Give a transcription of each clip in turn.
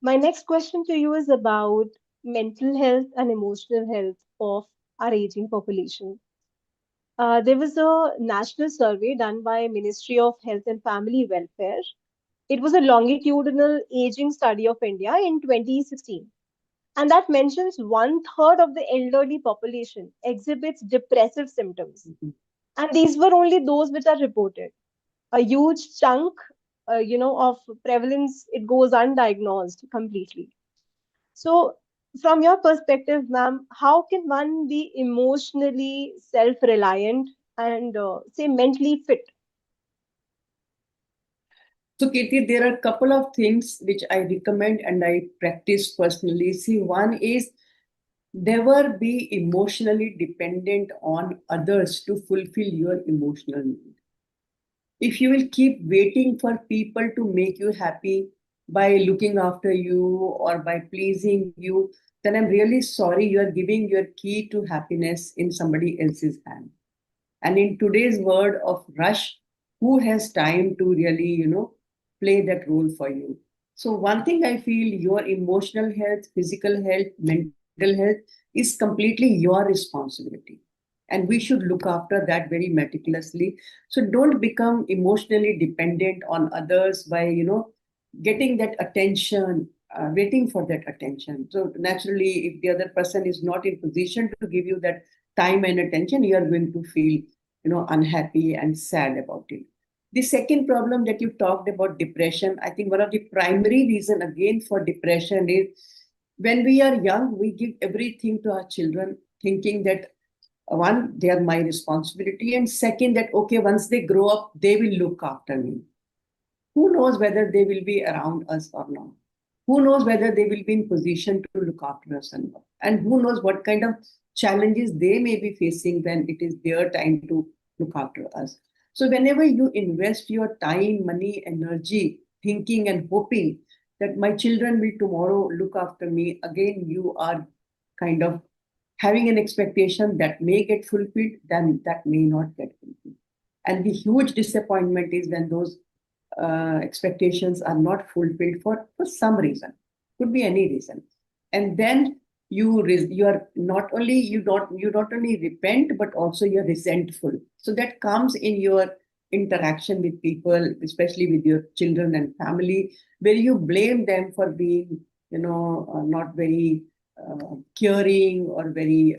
My next question to you is about mental health and emotional health of our aging population. There was a national survey done by Ministry of Health and Family Welfare. It was a longitudinal aging study of India in 2016. And that mentions one third of the elderly population exhibits depressive symptoms. And these were only those which are reported. A huge chunk, of prevalence, it goes undiagnosed completely. So, from your perspective, ma'am, how can one be emotionally self-reliant and say mentally fit? So, Kirti, there are a couple of things which I recommend and I practice personally. See, one is never be emotionally dependent on others to fulfill your emotional need. If you will keep waiting for people to make you happy by looking after you or by pleasing you, then I'm really sorry you are giving your key to happiness in somebody else's hand. And in today's world of rush, who has time to really, play that role for you? So, one thing I feel your emotional health, physical health, mental health is completely your responsibility. And we should look after that very meticulously. So, don't become emotionally dependent on others by, getting that attention, waiting for that attention. So, naturally, if the other person is not in position to give you that time and attention, you are going to feel unhappy and sad about it. The second problem that you talked about, depression, I think one of the primary reason again for depression is when we are young, we give everything to our children, thinking that one, they are my responsibility, and second, that okay, once they grow up, they will look after me. Who knows whether they will be around us or not? Who knows whether they will be in position to look after us or not? And who knows what kind of challenges they may be facing when it is their time to look after us. So, whenever you invest your time, money, energy, thinking and hoping that my children will tomorrow look after me, again, you are kind of having an expectation that may get fulfilled, then that may not get fulfilled. And the huge disappointment is when those expectations are not fulfilled for some reason, could be any reason, and then you are not only you not only repent but also you're resentful. So that comes in your interaction with people, especially with your children and family, where you blame them for being not very caring or very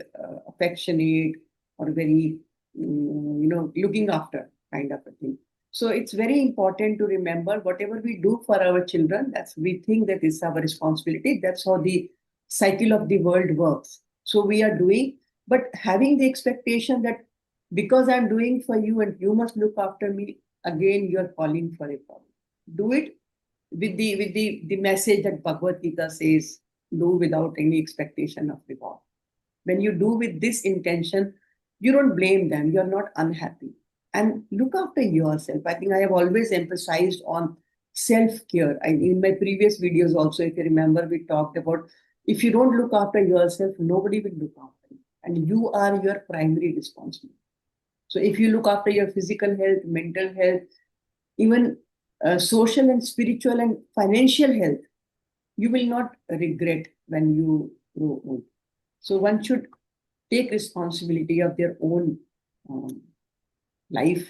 affectionate or very looking after kind of a thing. So it's very important to remember whatever we do for our children, that's we think that is our responsibility. That's how the cycle of the world works. So we are doing, but having the expectation that because I'm doing for you and you must look after me, again you're calling for a problem. Do it with the message that Bhagavad Gita says, do without any expectation of reward. When you do with this intention, you don't blame them, you're not unhappy. And look after yourself. I think I have always emphasized on self-care. In my previous videos also, if you remember, we talked about if you don't look after yourself, nobody will look after you. And you are your primary responsibility. So if you look after your physical health, mental health, even social and spiritual and financial health, you will not regret when you grow old. So one should take responsibility of their own um, life